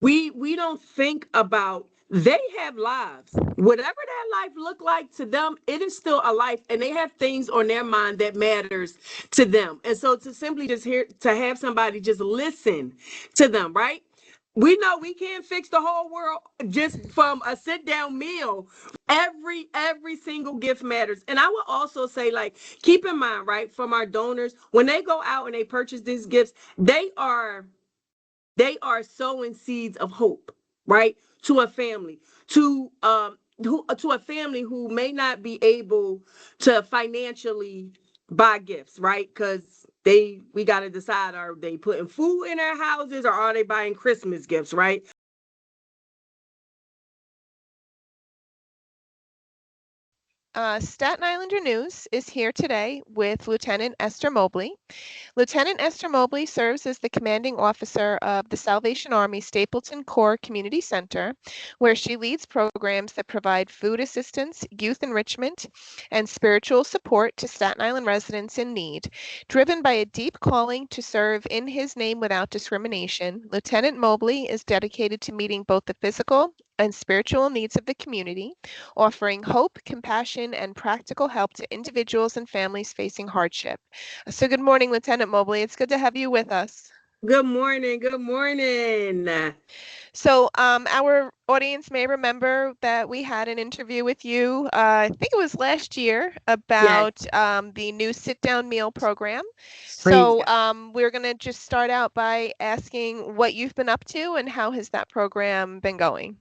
we don't think about they have lives. Whatever that life look like to them, it is still a life, and they have things on their mind that matters to them. And so to simply just hear to have somebody just listen to them, right? We know we can't fix the whole world just from a sit down meal. Every single gift matters. And I will also say, like, keep in mind, right, from our donors, when they go out and they purchase these gifts, they are sowing seeds of hope, right, to a family, to a family who may not be able to financially buy gifts, right? Because we got to decide, are they putting food in their houses or are they buying Christmas gifts, right? Staten Islander News is here today with Lieutenant Esther Mobley. Lieutenant Esther Mobley serves as the commanding officer of the Salvation Army Stapleton Core Community Center, where she leads programs that provide food assistance, youth enrichment, and spiritual support to Staten Island residents in need. Driven by a deep calling to serve in his name without discrimination, Lieutenant Mobley is dedicated to meeting both the physical and spiritual needs of the community, offering hope, compassion, and practical help to individuals and families facing hardship. So, good morning, Lieutenant Mobley. It's good to have you with us. Good morning. Good morning. So, our audience may remember that we had an interview with you, I think it was last year, Yes, about the new sit down meal program. praise So, God. we're going to just start out by asking what you've been up to and how has that program been going?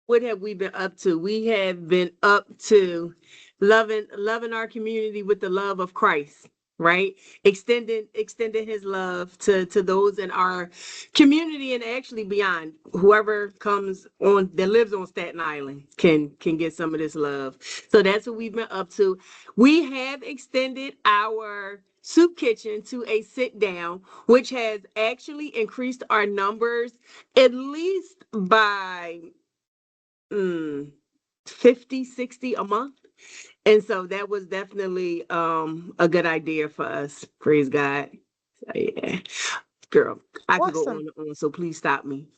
What have we been up to? We have been up to loving our community with the love of Christ, right? Extending his love to those in our community and actually beyond. Whoever comes on that lives on Staten Island can get some of this love. So that's what we've been up to. We have extended our soup kitchen to a sit down, which has actually increased our numbers at least by 50, 60 a month. And so that was definitely a good idea for us. Praise God. So, yeah. Girl, I could go Awesome. on and on, so please stop me.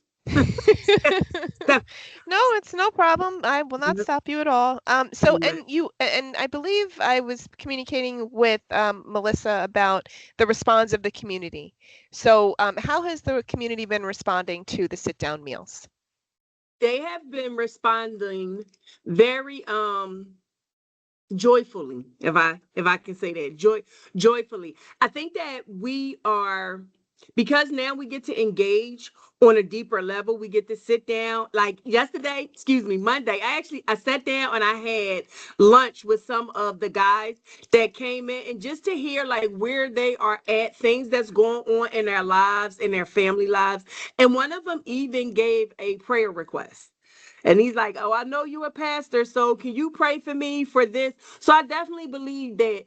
No, it's no problem. I will not stop you at all. So, and I believe I was communicating with Melissa about the response of the community. So, how has the community been responding to the sit down meals? They have been responding very joyfully, if I can say that, joyfully. I think that we are, because now we get to engage on a deeper level. We get to sit down, like yesterday, excuse me, Monday, I sat down and I had lunch with some of the guys that came in, and just to hear like where they are at, things that's going on in their lives, in their family lives. And one of them even gave a prayer request. And he's like, "Oh, I know you're a pastor, so can you pray for me for this?" So I definitely believe that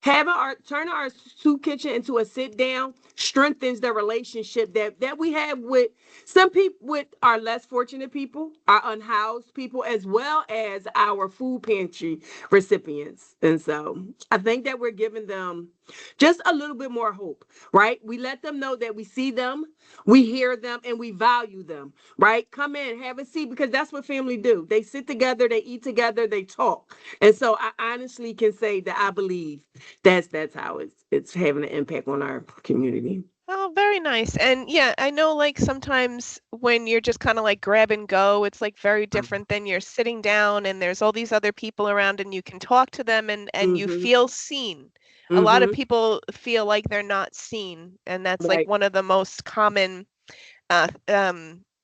having our turning our soup kitchen into a sit down strengthens the relationship that we have with some people, with our less fortunate people, our unhoused people, as well as our food pantry recipients. And so I think that we're giving them just a little bit more hope, right? We let them know that we see them, we hear them, and we value them, right? Come in, have a seat, because that's what family do. They sit together, they eat together, they talk. And so I honestly can say that I believe that's how it's having an impact on our community. Oh, very nice. And yeah, I know like sometimes when you're just kind of like grab and go, it's like very different than you're sitting down and there's all these other people around and you can talk to them and you Mm-hmm. feel seen. A lot of Mm-hmm. people feel like they're not seen, and that's like Right. one of the most common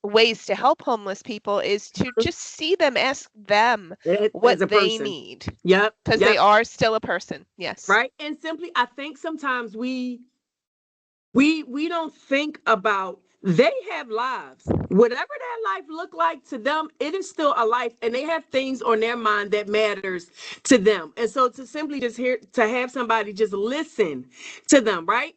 ways to help homeless people is to just see them, ask them what As a they person. need, Yep. because they Yep. are still a person. Yes. Right. And simply, I think sometimes we don't think about they have lives. Whatever that life look like to them, it is still a life, and they have things on their mind that matters to them. And so to simply just hear to have somebody just listen to them, right?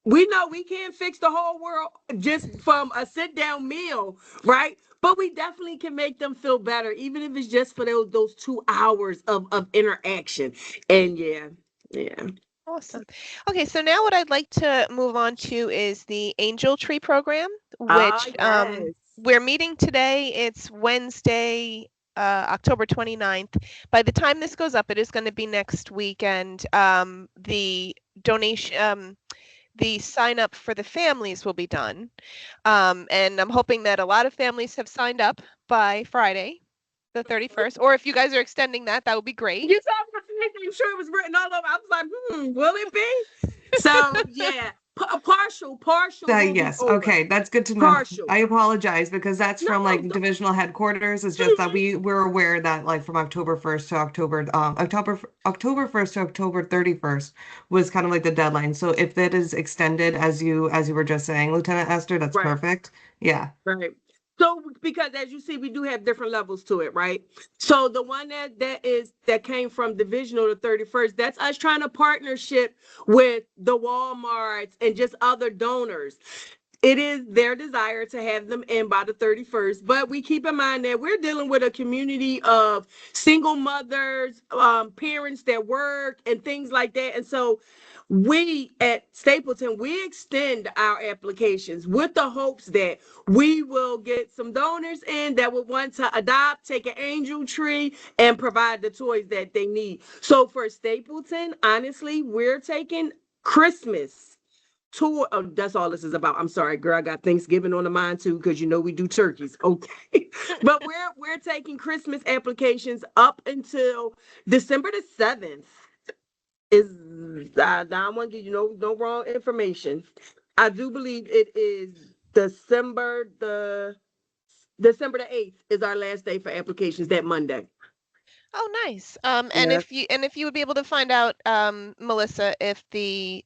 We know we can't fix the whole world just from a sit down meal, right? But we definitely can make them feel better, even if it's just for those 2 hours of interaction. And yeah, yeah. Awesome. Okay, so now what I'd like to move on to is the Angel Tree program, Ah, which yes. we're meeting today. It's Wednesday, October 29th. By the time this goes up, it is going to be next weekend. The donation, the sign up for the families will be done. And I'm hoping that a lot of families have signed up by Friday, the 31st. Or if you guys are extending that, that would be great. You saw my face. I'm sure it was written all over. I was like, will it be? So yeah, partial will be Yes. over. Okay. That's good to know. Partial. I apologize because that's No, from like don't. divisional headquarters. It's just that Mhm. we're aware that like from October 1st to October 1st to October 31st was kind of like the deadline. So if that is extended as you were just saying, Lieutenant Esther, that's Right. perfect. Yeah. Right. So because as you see, we do have different levels to it, right? So the one that came from divisional to 31st, that's us trying to partnership with the Walmarts and just other donors. It is their desire to have them in by the 31st, but we keep in mind that we're dealing with a community of single mothers, parents that work and things like that. And so we at Stapleton, we extend our applications with the hopes that we will get some donors in that would want to adopt, take an angel tree, and provide the toys that they need. So for Stapleton, honestly, we're taking Christmas tour. Oh, that's all this is about. I'm sorry, girl. I got Thanksgiving on the mind too, because you know we do turkeys. Okay, but we're taking Christmas applications up until December the 7th. Is I don't want to give you no wrong information. I do believe it is December the 8th is our last day for applications. That Monday. Oh, nice. And Yeah. if you would be able to find out, Melissa, if the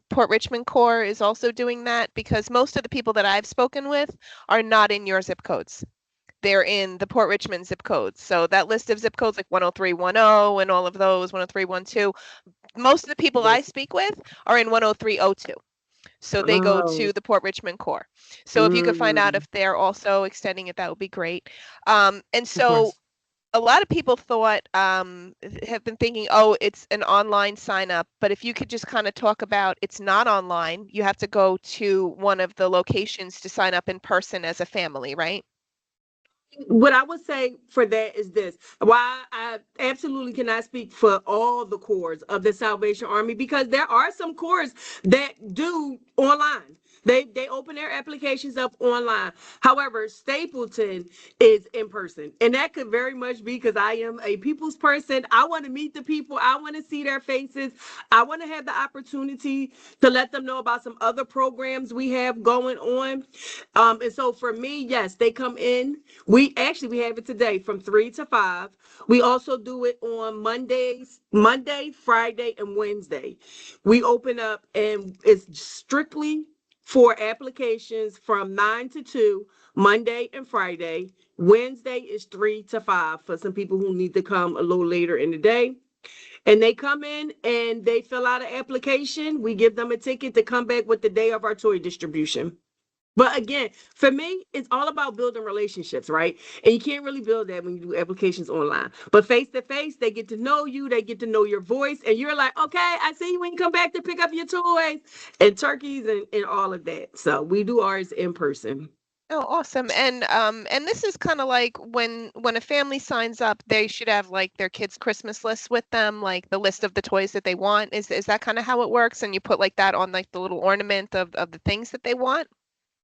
Port Richmond Corps is also doing that, because most of the people that I've spoken with are not in your zip codes. They're in the Port Richmond zip codes. So that list of zip codes like 10310 and all of those, 10312, most of the people I Yes. speak with are in 10302. So they go Oh. to the Port Richmond Corps. So if you could find out Mm. if they're also extending it, that would be great. And Of so course. a lot of people thought have been thinking, oh, it's an online sign up, but if you could just kind of talk about, it's not online. You have to go to one of the locations to sign up in person as a family, right? What I would say for that is this: why I absolutely cannot speak for all the corps of the Salvation Army, because there are some corps that do online. They open their applications up online. However, Stapleton is in person, and that could very much be because I am a people's person. I want to meet the people. I want to see their faces. I want to have the opportunity to let them know about some other programs we have going on. And so for me, yes, they come in. We have it today from 3 to 5. We also do it on Monday, Friday, and Wednesday. We open up and it's strictly for applications from 9 to 2, Monday and Friday. Wednesday is 3 to 5 for some people who need to come a little later in the day. And they come in and they fill out an application. We give them a ticket to come back with the day of our toy distribution. But again, for me, it's all about building relationships, right? And you can't really build that when you do applications online. But face to face, they get to know you, they get to know your voice, and you're like, okay, I see you when you come back to pick up your toys and turkeys and all of that. So we do ours in person. Oh, awesome. And this is kind of like when a family signs up, they should have like their kids' Christmas list with them, like the list of the toys that they want. Is that kind of how it works? And you put like that on like the little ornament of the things that they want?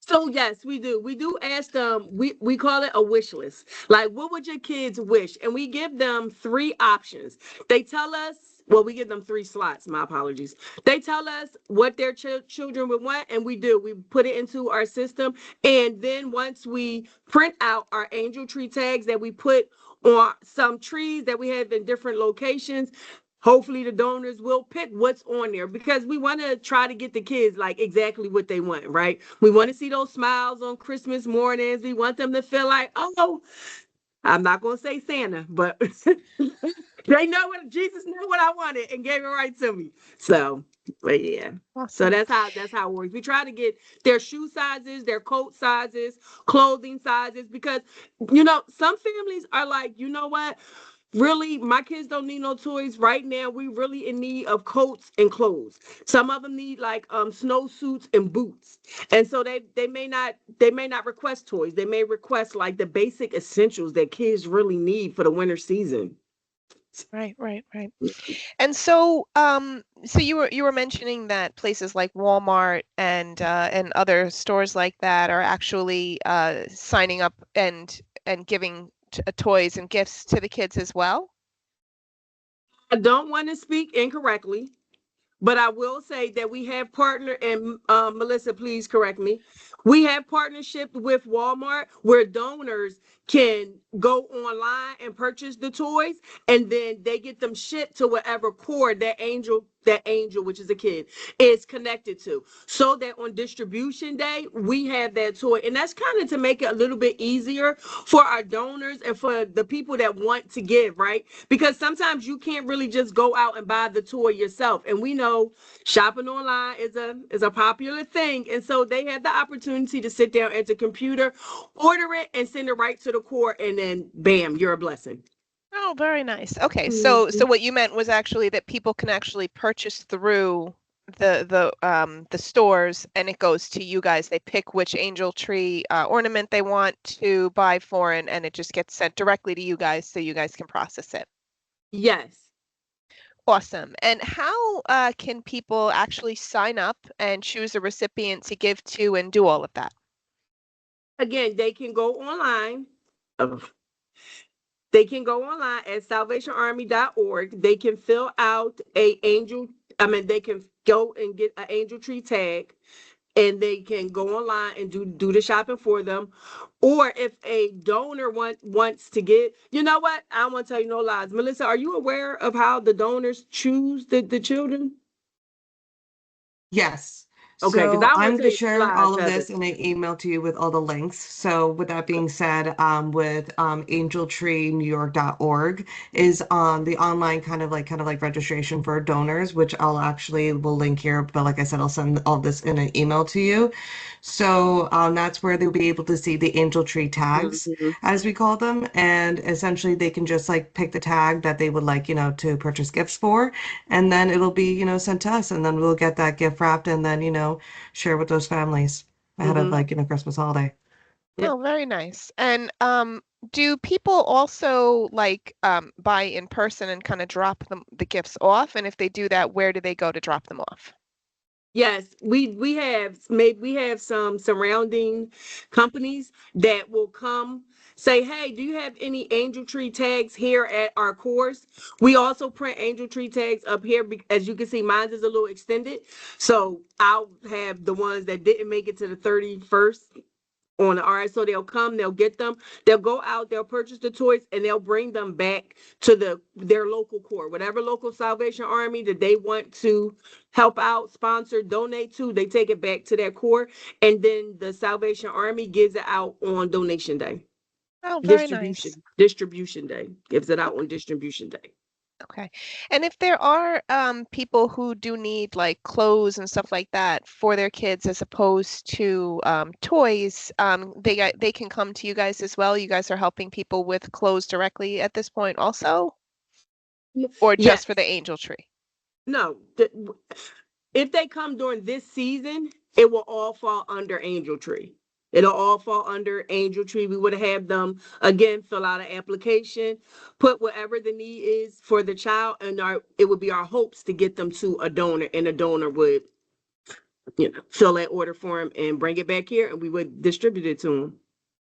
So yes, we do. We do ask them. We call it a wish list. Like, what would your kids wish? And we give them three options. They tell us. Well, we give them three slots. My apologies. They tell us what their children would want, and we do. We put it into our system, and then once we print out our angel tree tags that we put on some trees that we have in different locations, hopefully the donors will pick what's on there because we want to try to get the kids like exactly what they want, right? We want to see those smiles on Christmas mornings. We want them to feel like, oh, I'm not going to say Santa, but they know what Jesus knew what I wanted and gave it right to me. So, but yeah. So Awesome. that's how it works. We try to get their shoe sizes, their coat sizes, clothing sizes, because some families are like, you know what? really, my kids don't need no toys right now. We really in need of coats and clothes. Some of them need like snowsuits and boots, and so they may not request toys. They may request like the basic essentials that kids really need for the winter season. Right, right, right. And so, so you were mentioning that places like Walmart and other stores like that are actually signing up and giving toys and gifts to the kids as well. I don't want to speak incorrectly, but I will say that we have partner, and Melissa, please correct me. We have partnership with Walmart where donors can go online and purchase the toys, and then they get them shipped to whatever cord that angel, which is a kid, is connected to. So that on distribution day, we have that toy. And that's kind of to make it a little bit easier for our donors and for the people that want to give, right? Because sometimes you can't really just go out and buy the toy yourself. And we know shopping online is a popular thing. And so they have the opportunity to sit down at the computer, order it, and send it right to the court, and then bam, you're a blessing. Oh, very nice. Okay, so Mhm. what you meant was actually that people can actually purchase through the stores, and it goes to you guys. They pick which angel tree ornament they want to buy for, and it just gets sent directly to you guys, so you guys can process it. Yes. Awesome. And how can people actually sign up and choose a recipient to give to and do all of that? Again, they can go online. They can go online at salvationarmy.org. They can fill out they can go and get an angel tree tag, and they can go online and do the shopping for them. Or if a donor wants to get, you know what? I don't want to tell you no lies. Melissa, are you aware of how the donors choose the children? Yes. Okay, because So I don't want I'm to going to tell you no share lies, all of Heather. this in an email to you with all the links. So with that being said, with angeltreenewyork.org is the online kind of like registration for donors, which I'll actually will link here. But like I said, I'll send all this in an email to you. So that's where they'll be able to see the angel tree tags, Mhm. as we call them, and essentially they can just like pick the tag that they would like, to purchase gifts for, and then it'll be, sent to us, and then we'll get that gift wrapped and then, share with those families ahead of Mhm. like, Christmas holiday. Yep. Oh, very nice. And do people also like buy in person and kind of drop the gifts off? And if they do that, where do they go to drop them off? Yes, we have some surrounding companies that will come say, "Hey, do you have any angel tree tags here at our course?" We also print angel tree tags up here. As you can see, mine is a little extended, so I'll have the ones that didn't make it to the 31st on it. All right, so they'll come, they'll get them, they'll go out, they'll purchase the toys, and they'll bring them back to their local core, whatever local Salvation Army that they want to help out, sponsor, donate to. They take it back to their core, and then the Salvation Army gives it out on donation day. Oh, very nice. Distribution day, gives it out on distribution day. Okay. And if there are people who do need like clothes and stuff like that for their kids as opposed to toys, they can come to you guys as well. You guys are helping people with clothes directly at this point also, or just for the Yes. angel tree? No. If they come during this season, it will all fall under Angel Tree. It'll all fall under Angel Tree. We would have them again fill out an application, put whatever the need is for the child, and it would be our hopes to get them to a donor, and a donor would, fill that order for them and bring it back here, and we would distribute it to them.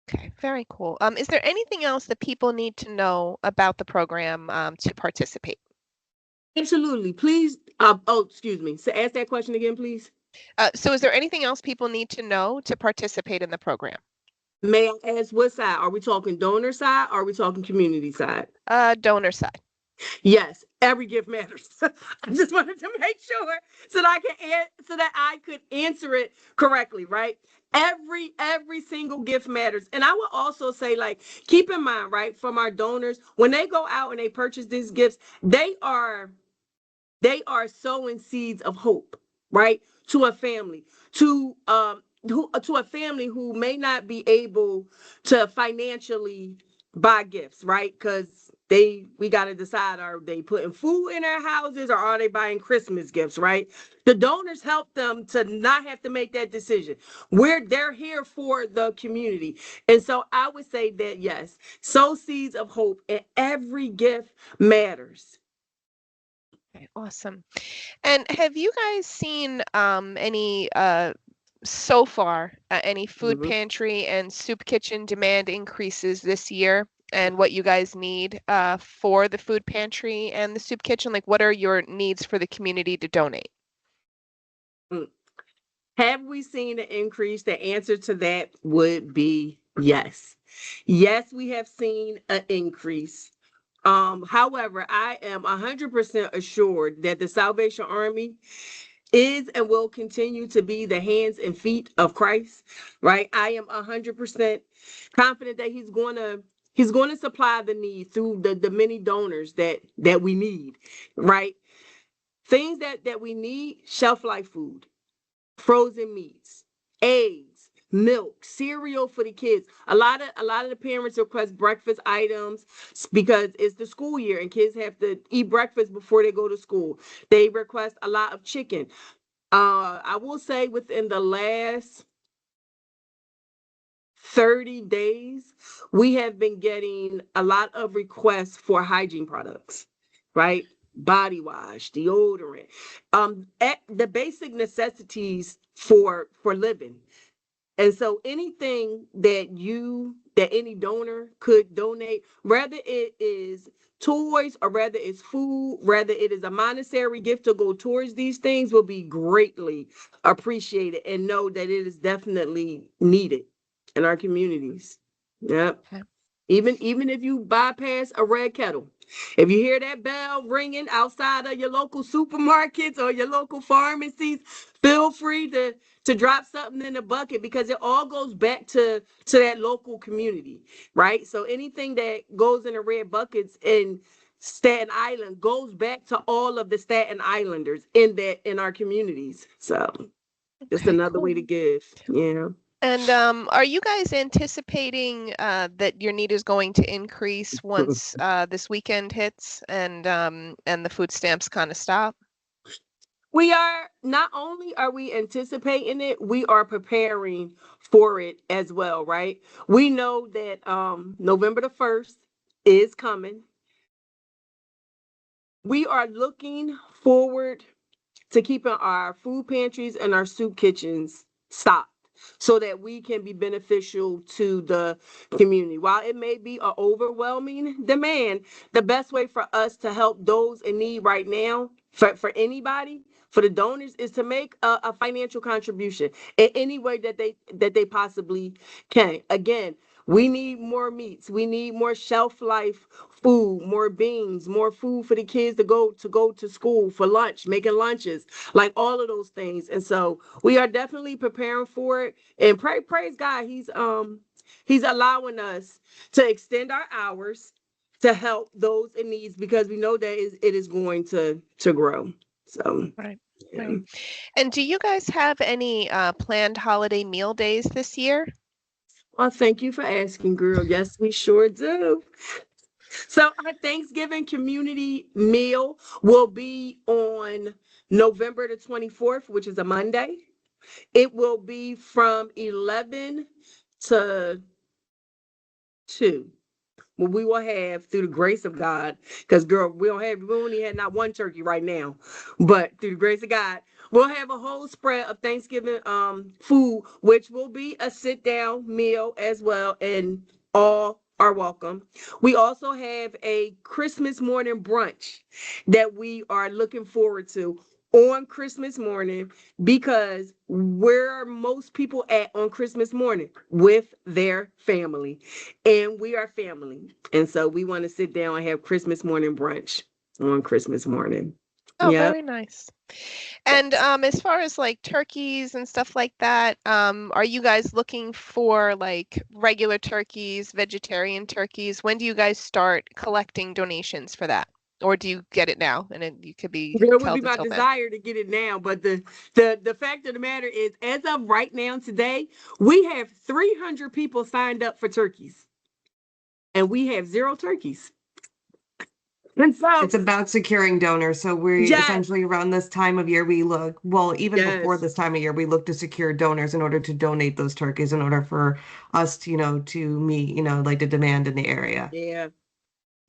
Okay, very cool. Is there anything else that people need to know about the program to participate? Absolutely. Please. Oh, excuse me. So ask that question again, please. So is there anything else people need to know to participate in the program? May I ask what side? Are we talking donor side or are we talking community side? Donor side. Yes, every gift matters. I just wanted to make sure so that I could answer it correctly, right? Every single gift matters. And I will also say, like, keep in mind, right, from our donors, when they go out and they purchase these gifts, they are sowing seeds of hope, right, to a family, to a family who may not be able to financially buy gifts, right? Because we got to decide, are they putting food in their houses or are they buying Christmas gifts, right? The donors help them to not have to make that decision. They're here for the community. And so I would say that yes, sow seeds of hope, and every gift matters. Okay, awesome. And have you guys seen any so far any food Mhm. pantry and soup kitchen demand increases this year? And what you guys need for the food pantry and the soup kitchen? Like, what are your needs for the community to donate? Mm. Have we seen an increase? The answer to that would be yes. Yes, we have seen an increase. However, I am 100% assured that the Salvation Army is and will continue to be the hands and feet of Christ, right? I am 100% confident that he's going to supply the need through the many donors that we need, right? Things that we need: shelf life food, frozen meats, eggs, milk, cereal for the kids. A lot of the parents request breakfast items because it's the school year and kids have to eat breakfast before they go to school. They request a lot of chicken. I will say within the last 30 days, we have been getting a lot of requests for hygiene products, right? Body wash, deodorant, the basic necessities for living. And so anything that any donor could donate, whether it is toys or whether it's food, whether it is a monetary gift to go towards these things, will be greatly appreciated, and know that it is definitely needed in our communities. Yep. Okay. Even if you bypass a red kettle, if you hear that bell ringing outside of your local supermarkets or your local pharmacies, feel free to drop something in the bucket, because it all goes back to that local community, right? So anything that goes in the red buckets in Staten Island goes back to all of the Staten Islanders in our communities. So just Okay, another way cool. to give. Yeah. And are you guys anticipating that your need is going to increase once this weekend hits and the food stamps kind of stop? We are not only are we anticipating it, we are preparing for it as well, right? We know that November the 1st is coming. We are looking forward to keeping our food pantries and our soup kitchens stocked so that we can be beneficial to the community. While it may be an overwhelming demand, the best way for us to help those in need right now, for anybody, for the donors, is to make a financial contribution in any way that they possibly can. Again, we need more meats. We need more shelf life food, more beans, more food for the kids to go to school for lunch, making lunches, like all of those things. And so we are definitely preparing for it. And praise God, he's allowing us to extend our hours to help those in needs, because we know that it is going to grow. So Right, yeah. right. And do you guys have any planned holiday meal days this year? Well, thank you for asking, girl. Yes, we sure do. So our Thanksgiving community meal will be on November the 24th, which is a Monday. It will be from 11 to 2. Well, we will have, through the grace of God, because girl, we only had not one turkey right now, but through the grace of God, we'll have a whole spread of Thanksgiving food, which will be a sit down meal as well, and all are welcome. We also have a Christmas morning brunch that we are looking forward to on Christmas morning, because where are most people at on Christmas morning? With their family. And we are family. And so we want to sit down and have Christmas morning brunch on Christmas morning. Oh, Yep. very nice. And as far as like turkeys and stuff like that, are you guys looking for like regular turkeys, vegetarian turkeys? When do you guys start collecting donations for that? Or do you get it now and you could be It would be held my until then? desire to get it now, but the fact of the matter is, as of right now today, we have 300 people signed up for turkeys, and we have 0 turkeys. And so, It's about securing donors. So we yes, essentially around this time of year we look, well, even before yes, this time of year, we look to secure donors in order to donate those turkeys in order for us to, to meet, like the demand in the area. yeah,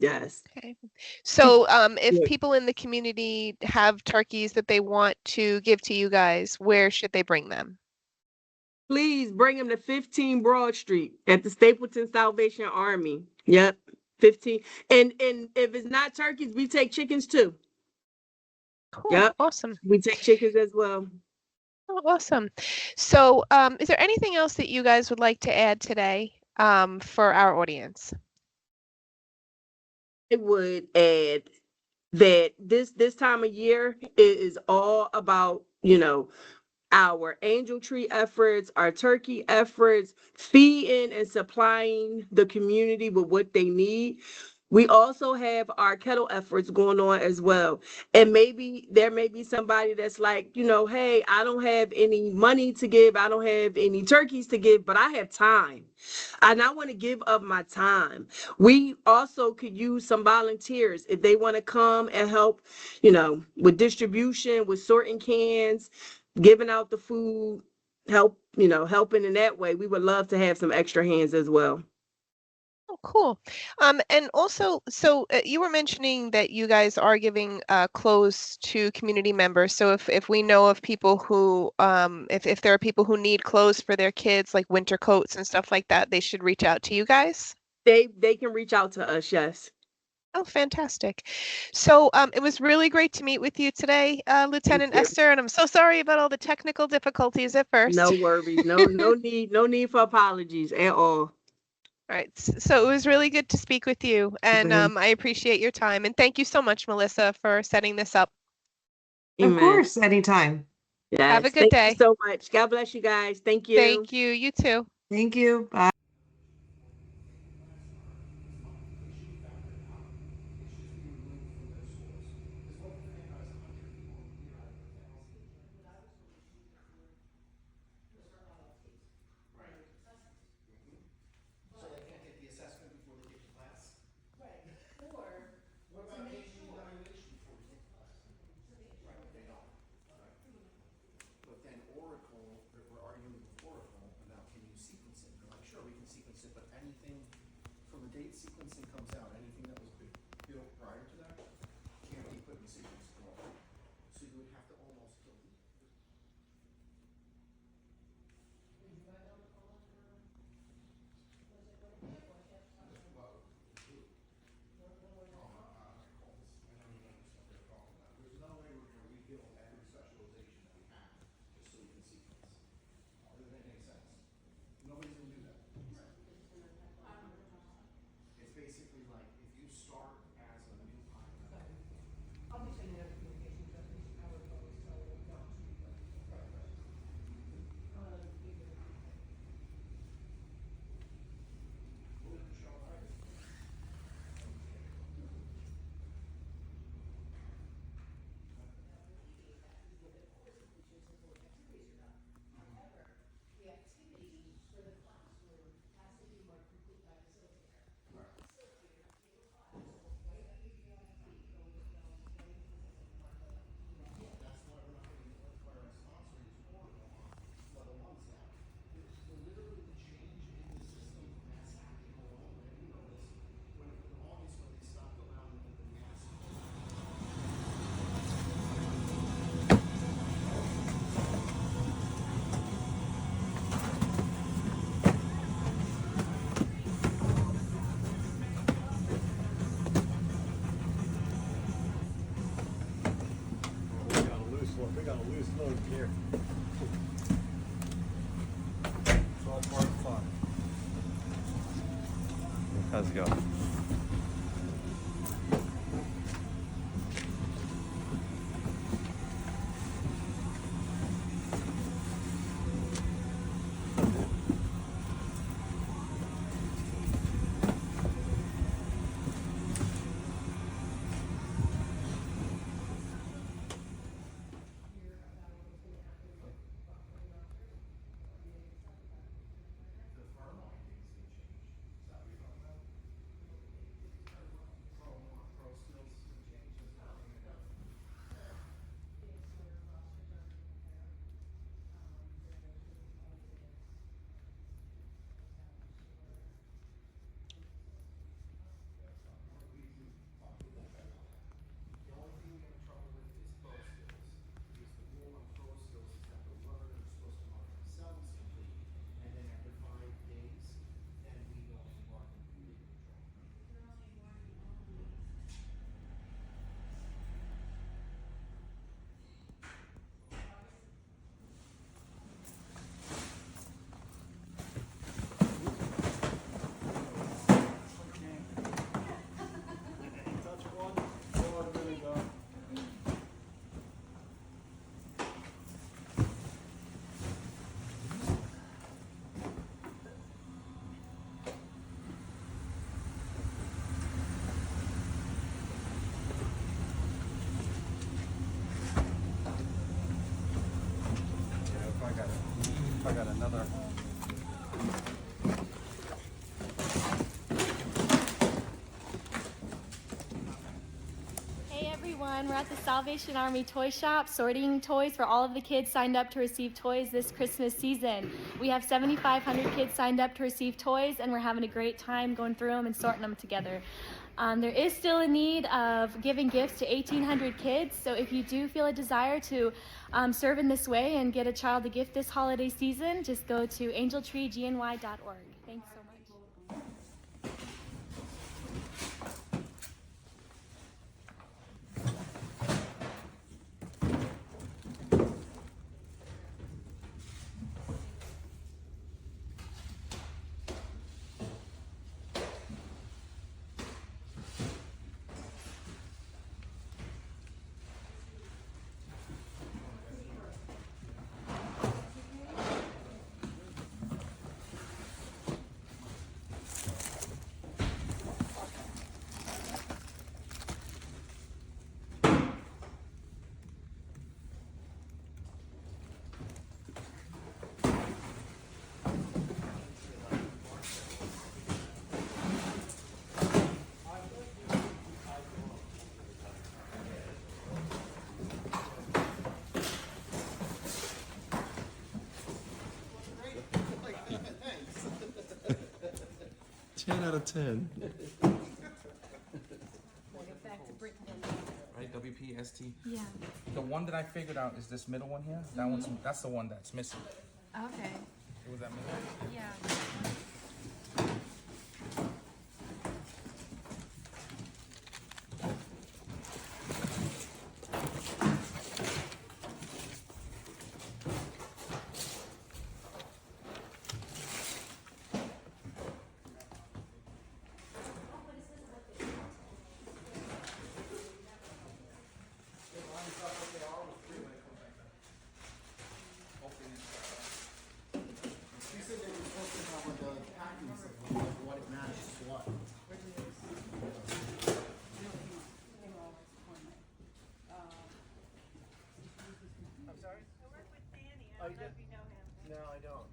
yes. Okay. To- So, if yeah. people in the community have turkeys that they want to give to you guys, where should they bring them? Please bring them to 15 Broad Street at the Stapleton Salvation Army. Yep, 15. And if it's not turkeys, we take chickens too. Cool. Yep, Awesome. we take chickens as well. Oh, awesome. So, is there anything else that you guys would like to add today, for our audience? I would add that this time of year is all about, our angel tree efforts, our turkey efforts, feeding and supplying the community with what they need. We also have our kettle efforts going on as well. And maybe there may be somebody that's like, hey, I don't have any money to give, I don't have any turkeys to give, but I have time. And I want to give of my time. We also could use some volunteers if they want to come and help, with distribution, with sorting cans, giving out the food, helping in that way. We would love to have some extra hands as well. Oh, cool. And also, so you were mentioning that you guys are giving clothes to community members. So if we know of people who, if there are people who need clothes for their kids, like winter coats and stuff like that, they should reach out to you guys. They can reach out to us, yes. Oh, fantastic. So it was really great to meet with you today, Thank Lieutenant you. Esther, and I'm so sorry about all the technical difficulties at No first. worries. No need for apologies at all. All right, so it was really good to speak with you, and Amen. I appreciate your time. And thank you so much, Melissa, for setting this up. Of Amen. course, anytime. Have a Yes. good Thank you day. so much. God bless you guys. Thank you. Thank you. You too. Thank you. Bye. We got a loose load here. It's all part of the fun. How's it go? another. Hey everyone, we're at the Salvation Army Toy Shop sorting toys for all of the kids signed up to receive toys this Christmas season. We have 7,500 kids signed up to receive toys and we're having a great time going through them and sorting them together. There is still a need of giving gifts to 1,800 kids, so if you do feel a desire to serve in this way and get a child a gift this holiday season, just go to angeltreegny.org. Thanks so much. Ten out of 10. Right, WPST. Yeah. The one that I figured out is this middle one here. That one's that's the one that's missing. Okay. It was that middle. Yeah. No, I don't.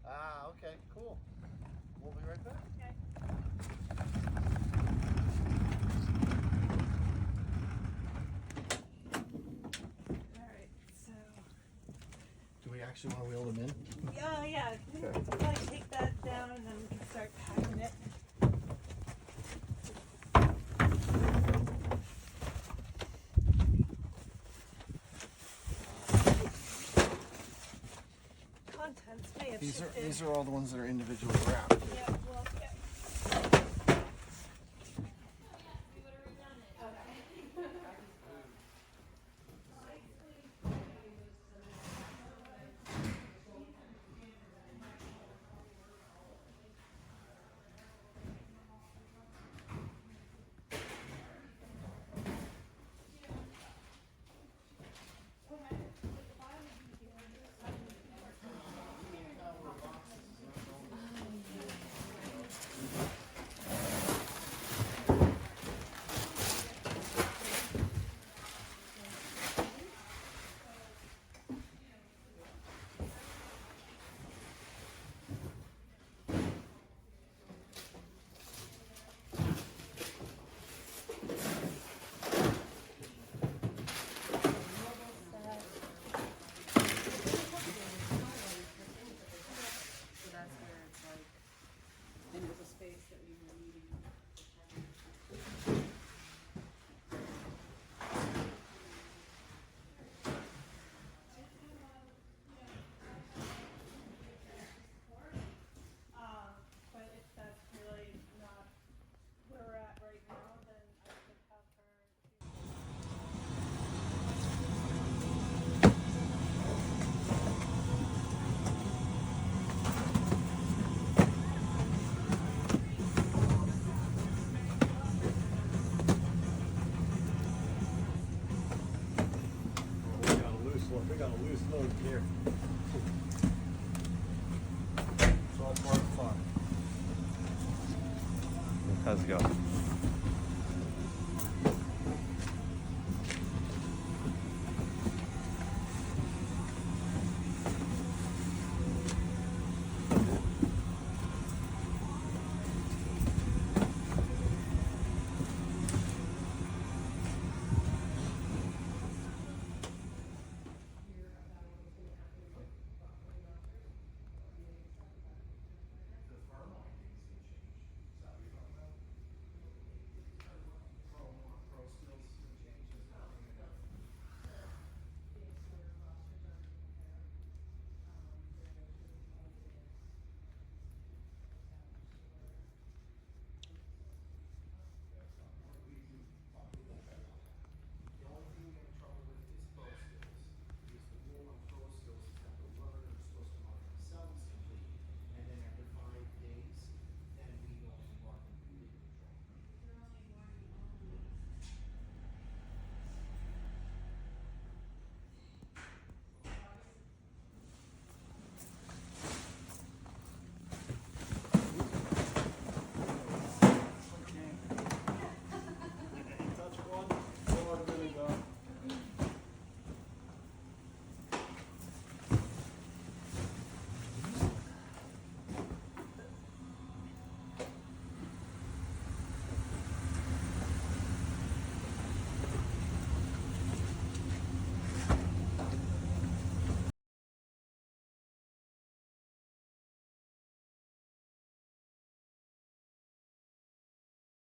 Ah, okay, cool. We'll be right back. Alright, so, Do we actually want to wheel them in? yeah, probably take that down and then we can start packing it. Contents may have shifted. These are all the ones that are individually wrapped. Yeah, well, yeah. But if that's really not where we're at right now, then I could have her. We got a loose load here. It's all part of the fun. How's it go?